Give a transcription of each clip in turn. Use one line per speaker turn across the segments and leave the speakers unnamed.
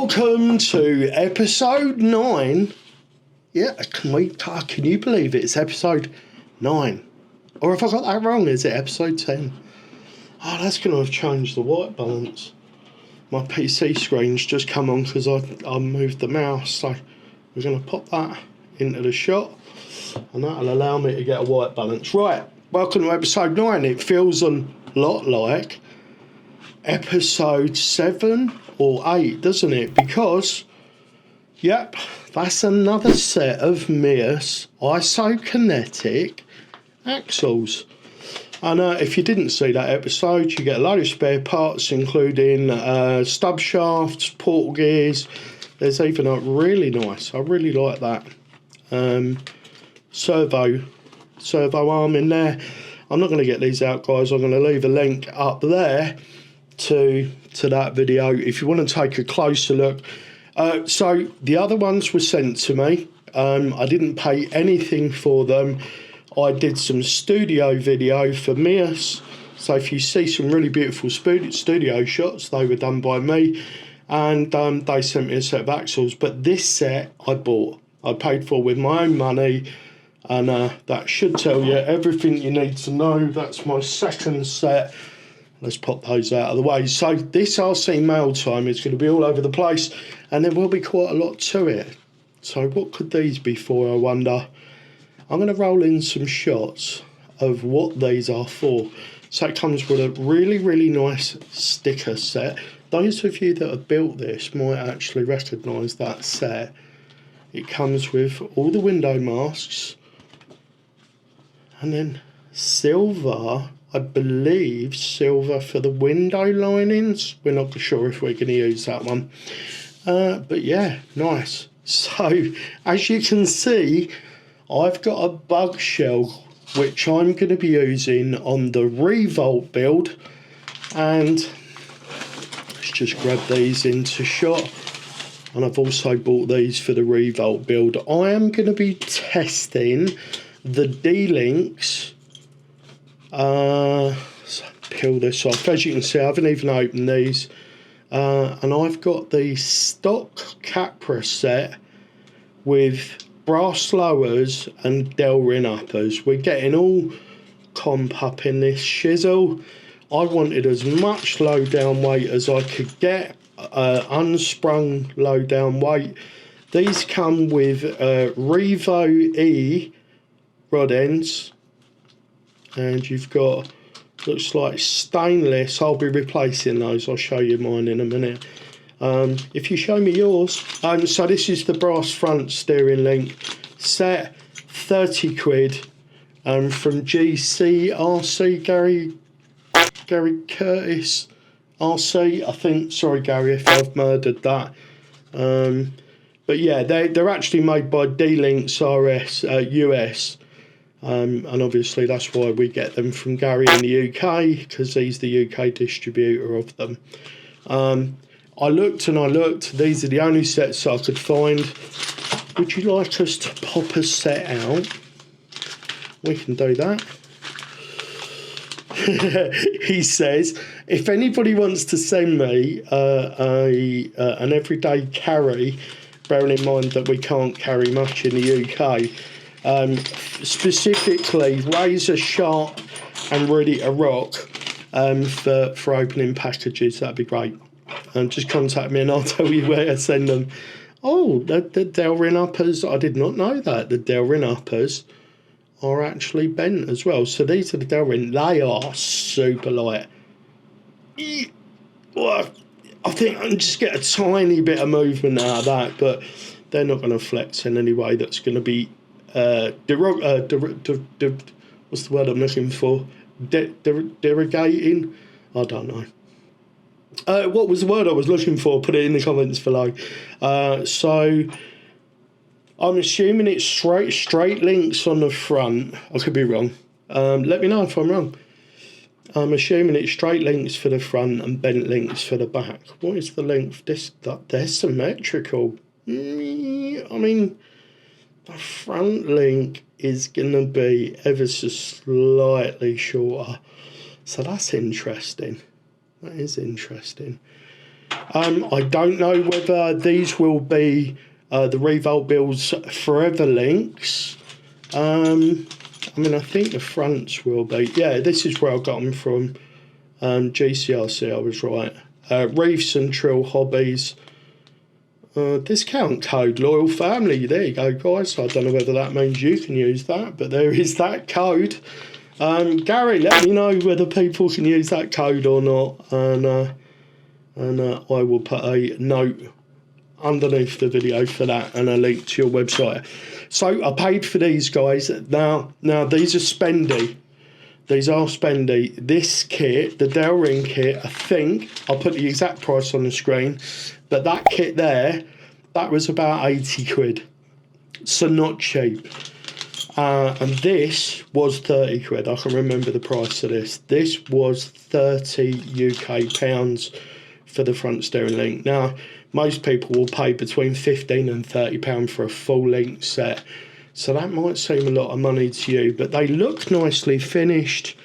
Welcome to episode 9. Yeah, can you believe it? It's episode 9. Or if I got that wrong, is it episode 10? Oh, that's going to have changed the white balance. My PC screen's just come on because I moved the mouse. So we're going to pop that into the shot. And that'll allow me to get a white balance. Right, welcome to episode 9. It feels a lot like episode 7 or 8, doesn't it? Because, yep, that's another set of Mias isokinetic axles. And if you didn't see that episode, you get a load of spare parts, including stub shafts, portal gears. There's even a really nice, I really like that, servo arm in there. I'm not going to get these out, guys. I'm going to leave a link up there to that video if you want to take a closer look. So the other ones were sent to me. I didn't pay anything for them. I did some studio video for Mias. So if you see some really beautiful studio shots, they were done by me. And they sent me a set of axles. But this set I bought. I paid for with my own money. And that should tell you everything you need to know. That's my second set. Let's pop those out of the way. So this RC mail time is going to be all over the place. And there will be quite a lot to it. So what could these be for, I wonder? I'm going to roll in some shots of what these are for. So it comes with a really, really nice sticker set. Those of you that have built this might actually recognise that set. It comes with all the window masks. And then silver, I believe silver for the window linings. We're not sure if we're going to use that one. But yeah, nice. So as you can see, I've got a bug shell which I'm going to be using on the Revolt build. And let's just grab these into shot. And I've also bought these for the Revolt build. I am going to be testing the D-links. So peel this off. As you can see, I haven't even opened these. And I've got the stock Capra set with brass lowers and Delrin uppers. We're getting all comp up in this shizzle. I wanted as much low down weight as I could get, unsprung low down weight. These come with Revo E rod ends, and you've got, looks like stainless. I'll be replacing those. I'll show you mine in a minute. If you show me yours. So this is the brass front steering link set, 30 quid from GCRC, Gary Curtis RC, I think. Sorry Gary if I've murdered that. But yeah, they're actually made by D-Links RS US. And obviously that's why we get them from Gary in the UK, because he's the UK distributor of them. I looked and I looked. These are the only sets I could find. Would you like us to pop a set out? We can do that. He says, if anybody wants to send me an everyday carry, bearing in mind that we can't carry much in the UK, specifically razor sharp and ready to rock for opening packages, that'd be great. Just contact me and I'll tell you where to send them. Oh, the Delrin uppers, I did not know that. The Delrin uppers are actually bent as well. So these are the Delrin. They are super light. I think I can just get a tiny bit of movement out of that, but they're not going to flex in any way that's going to be what's the word I'm looking for? Derogating? I don't know. What was the word I was looking for? Put it in the comments below. So I'm assuming it's straight links on the front. I could be wrong. Let me know if I'm wrong. I'm assuming it's straight links for the front and bent links for the back. What is the length? They're symmetrical. I mean, the front link is going to be ever so slightly shorter. So that's interesting. That is interesting. I don't know whether these will be the Revolt Builds Forever links. I mean, I think the fronts will be. Yeah, this is where I got them from. GCRC, I was right. Reefs and Trill Hobbies. Discount code Loyal Family. There you go, guys. I don't know whether that means you can use that, but there is that code. Gary, let me know whether people can use that code or not, and I will put a note underneath the video for that and a link to your website. So I paid for these, guys. Now these are spendy. These are spendy. This kit, the Dell Ring kit, I think, I'll put the exact price on the screen, but that kit there, that was about 80 quid. So not cheap. And this was 30 quid. I can remember the price of this. This was 30 UK pounds for the front steering link. Now, most people will pay between 15 and 30 pounds for a full link set. So that might seem a lot of money to you, but they look nicely finished.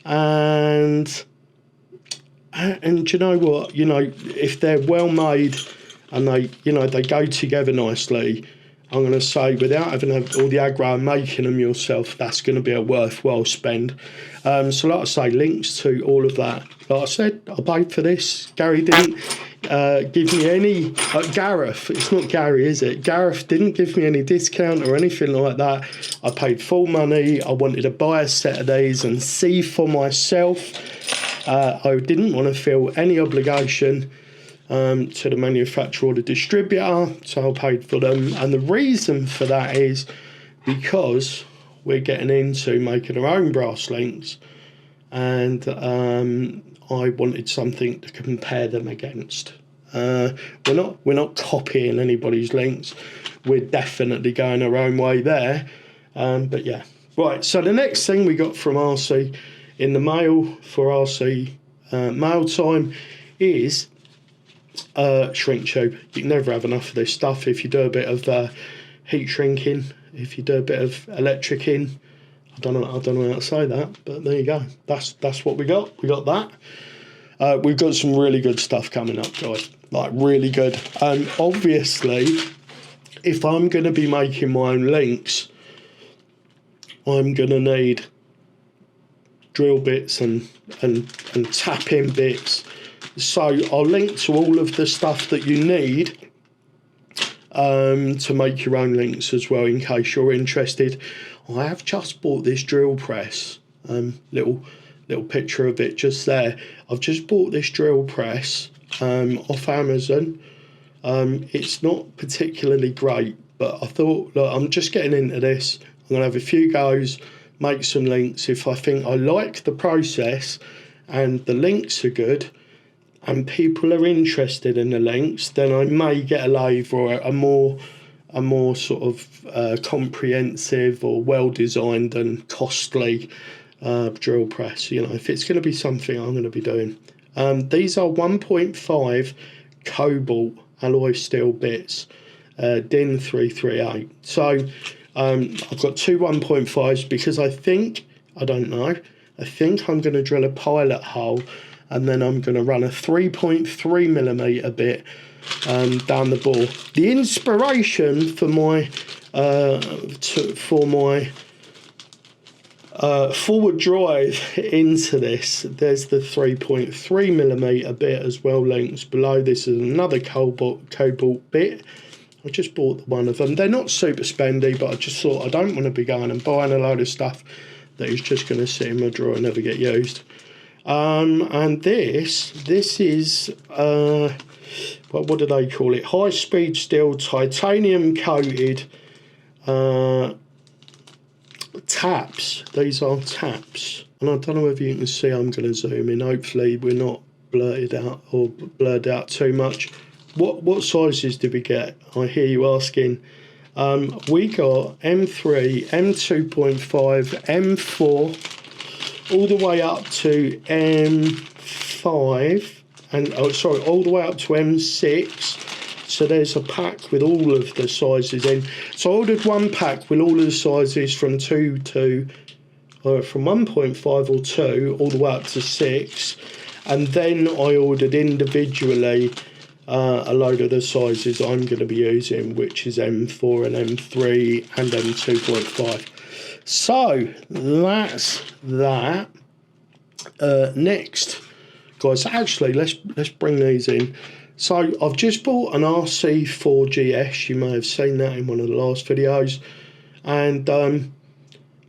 And you know what? You know, if they're well made and they, you know, they go together nicely, I'm going to say, without having all the aggro and making them yourself, that's going to be a worthwhile spend. So like I say, links to all of that. Like I said, I paid for this. Gary didn't give me any... Gareth, it's not Gary, is it? Gareth didn't give me any discount or anything like that. I paid full money. I wanted to buy a set of these and see for myself. I didn't want to feel any obligation to the manufacturer or the distributor, so I paid for them. And the reason for that is because we're getting into making our own brass links, and I wanted something to compare them against. We're not copying anybody's links. We're definitely going our own way there. But yeah, right. So the next thing we got from RC in the mail for RC mail time is shrink tube. You can never have enough of this stuff. If you do a bit of heat shrinking, if you do a bit of electricing, I don't know how to say that, but there you go. That's what we got. We got that. We've got some really good stuff coming up, guys. Like really good. Obviously, if I'm going to be making my own links, I'm going to need drill bits and tap in bits. So I'll link to all of the stuff that you need to make your own links as well, in case you're interested. I have just bought this drill press. Little picture of it just there. I've just bought this drill press off Amazon. It's not particularly great, but I thought, look, I'm just getting into this. I'm going to have a few goes, make some links. If I think I like the process and the links are good, and people are interested in the links, then I may get a lathe or a more sort of comprehensive or well-designed and costly drill press. You know, if it's going to be something I'm going to be doing. These are 1.5 cobalt alloy steel bits, DIN 338. So I've got two 1.5s because I think I'm going to drill a pilot hole, and then I'm going to run a 3.3mm bit down the bore. The inspiration for my forward drive into this, there's the 3.3mm bit as well. Links below. This is another cobalt bit. I just bought one of them. They're not super spendy, but I just thought I don't want to be going and buying a load of stuff that is just going to sit in my drawer and never get used. And this is what do they call it? High speed steel titanium coated taps. These are taps, and I don't know if you can see. I'm going to zoom in. Hopefully we're not blurred out too much. What sizes did we get? I hear you asking. We got M3, M2.5, M4, all the way up to M5, and all the way up to M6. So there's a pack with all of the sizes in. So I ordered one pack with all of the sizes from 1.5 or 2 all the way up to 6, and then I ordered individually a load of the sizes I'm going to be using, which is M4 and M3 and M2.5. So that's that. Next, guys, actually let's bring these in. So I've just bought an RC4GS. You may have seen that in one of the last videos, and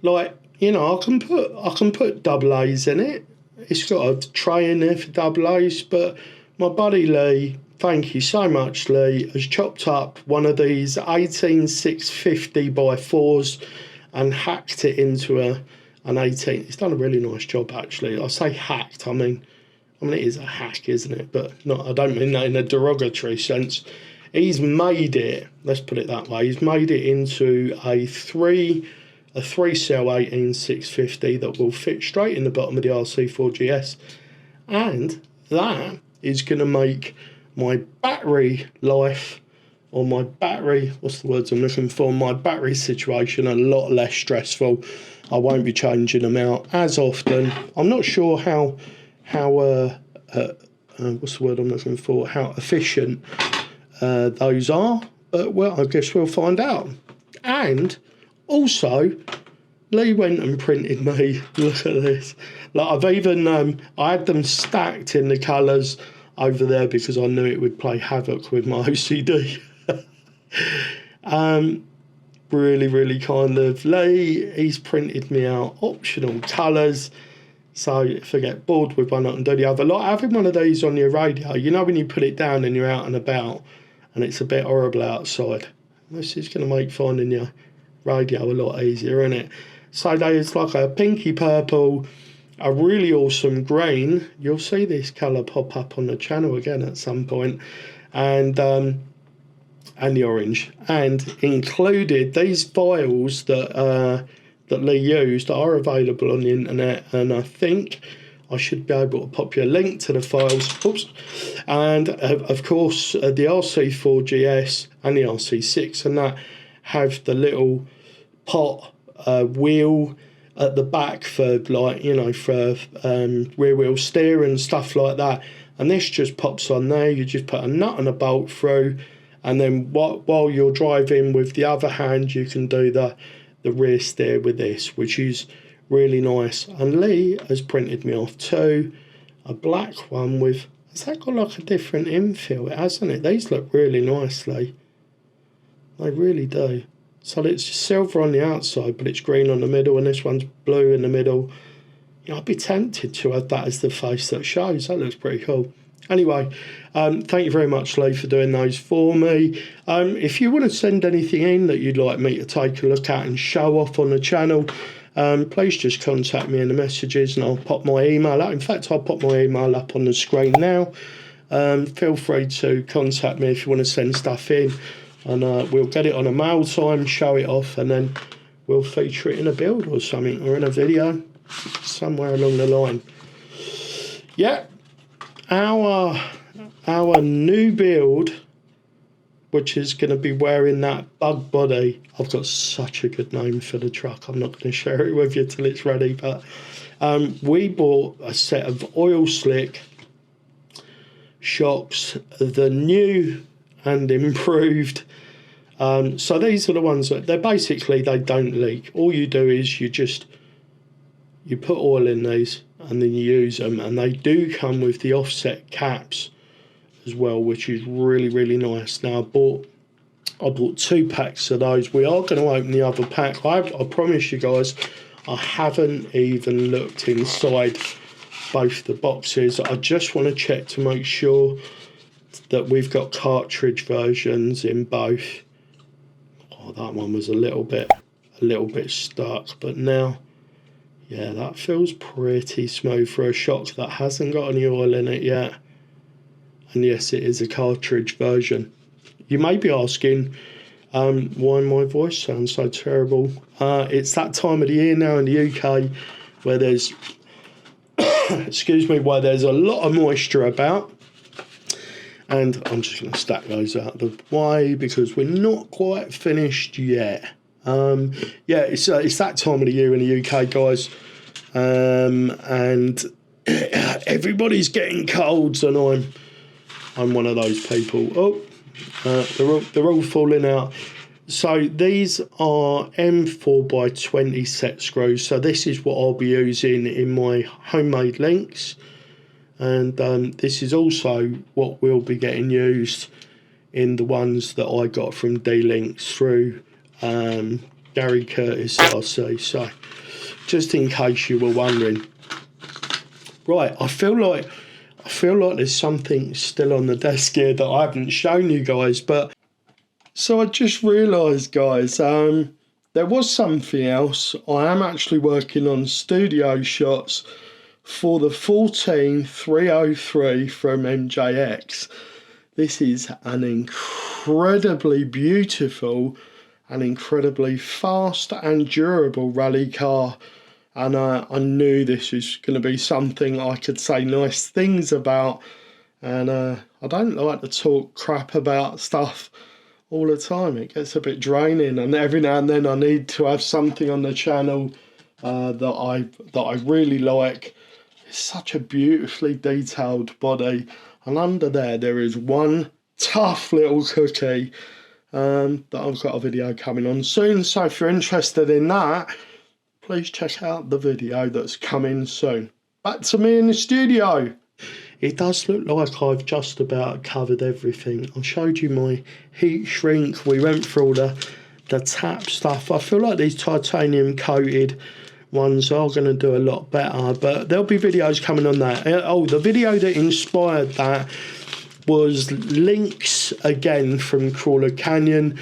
like, you know, I can put double A's in it. It's got a tray in there for double A's, but my buddy Lee, thank you so much, Lee, has chopped up one of these 18650 by 4s and hacked it into an 18. He's done a really nice job, actually. I say hacked, I mean it is a hack, isn't it? But I don't mean that in a derogatory sense. He's made it, let's put it that way, he's made it into a three cell 18650 that will fit straight in the bottom of the RC4GS. And that is going to make my battery life, or my battery, what's the words I'm looking for, my battery situation a lot less stressful. I won't be changing them out as often. I'm not sure how what's the word I'm looking for, how efficient those are, but well, I guess we'll find out. And also, Lee went and printed me, look at this, like I've even I had them stacked in the colours over there because I knew it would play havoc with my OCD. Really kind of Lee, he's printed me out optional colours, so if I get bored with one I can do the other. Like having one of these on your radio, you know, when you put it down and you're out and about and it's a bit horrible outside, this is going to make finding your radio a lot easier, isn't it? So there's like a pinky purple, a really awesome green. You'll see this colour pop up on the channel again at some point, and the orange. And included these files that Lee used are available on the internet, and I think I should be able to pop you a link to the files. Oops. And of course the RC4GS and the RC6 and that have the little pot wheel at the back for, like, you know, for rear wheel steer and stuff like that. And this just pops on there. You just put a nut and a bolt through, and then while you're driving with the other hand, you can do the rear steer with this, which is really nice. And Lee has printed me off too a black one with, has that got like a different infill, hasn't it? These look really nice, Lee. They really do. So it's silver on the outside, but it's green on the middle, and this one's blue in the middle. You know, I'd be tempted to have that as the face that shows. That looks pretty cool. Anyway, thank you very much, Lee, for doing those for me. If you want to send anything in that you'd like me to take a look at and show off on the channel, please just contact me in the messages and I'll pop my email up. In fact, I'll pop my email up on the screen now. Feel free to contact me if you want to send stuff in, and we'll get it on a mail time, show it off, and then we'll feature it in a build or something, or in a video somewhere along the line. Yeah, our new build, which is going to be wearing that bug body. I've got such a good name for the truck. I'm not going to share it with you till it's ready, but we bought a set of oil slick shocks, the new and improved. So these are the ones that they don't leak. All you do is you put oil in these and then you use them, and they do come with the offset caps as well, which is really nice. Now I bought 2 packs of those. We are going to open the other pack. I promise you guys, I haven't even looked inside both the boxes. I just want to check to make sure that we've got cartridge versions in both. Oh, that one was a little bit stuck, but now, yeah, that feels pretty smooth for a shock that hasn't got any oil in it yet. And yes, it is a cartridge version. You may be asking why my voice sounds so terrible. It's that time of the year now in the UK where there's where there's a lot of moisture about. And I'm just going to stack those out of the way because we're not quite finished yet. Yeah, it's that time of the year in the UK, guys. And everybody's getting colds, and I'm one of those people. Oh, they're all falling out. So these are M4x20 set screws. So this is what I'll be using in my homemade links. And this is also what will be getting used in the ones that I got from D-Links through Gary Curtis RC. So just in case you were wondering. Right, I feel like there's something still on the desk here that I haven't shown you guys, but so I just realised, guys, there was something else. I am actually working on studio shots for the 14303 from MJX. This is an incredibly beautiful and incredibly fast and durable rally car. And I knew this was going to be something I could say nice things about. And I don't like to talk crap about stuff all the time. It gets a bit draining. And every now and then I need to have something on the channel that I really like. It's such a beautifully detailed body. And under there is one tough little cookie that I've got a video coming on soon. So if you're interested in that, please check out the video that's coming soon. Back to me in the studio. It does look like I've just about covered everything. I showed you my heat shrink. We went through all the tap stuff. I feel like these titanium coated ones are going to do a lot better, but there'll be videos coming on that. Oh, the video that inspired that was links again from Crawler Canyon.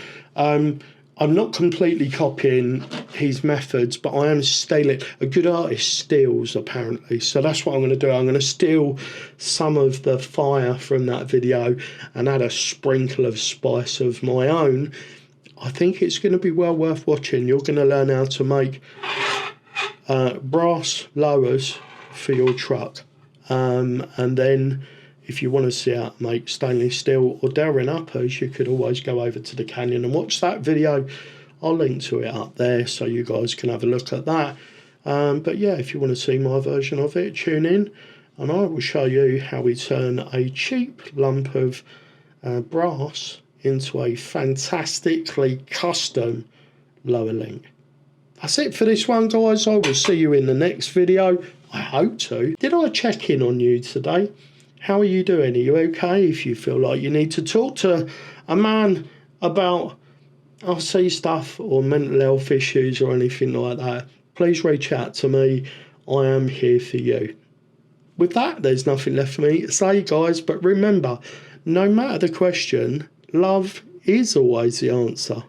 I'm not completely copying his methods, but I am stealing. A good artist steals, apparently. So that's what I'm going to do. I'm going to steal some of the fire from that video and add a sprinkle of spice of my own. I think it's going to be well worth watching. You're going to learn how to make brass lowers for your truck. And then if you want to see how to make stainless steel or Delrin uppers, you could always go over to the Canyon and watch that video. I'll link to it up there so you guys can have a look at that. But yeah, if you want to see my version of it, tune in and I will show you how we turn a cheap lump of brass into a fantastically custom lower link. That's it for this one, guys. I will see you in the next video. I hope to. Did I check in on you today? How are you doing? Are you okay? If you feel like you need to talk to a man about RC stuff or mental health issues or anything like that, please reach out to me. I am here for you. With that, there's nothing left for me to say, guys, but remember, no matter the question, love is always the answer.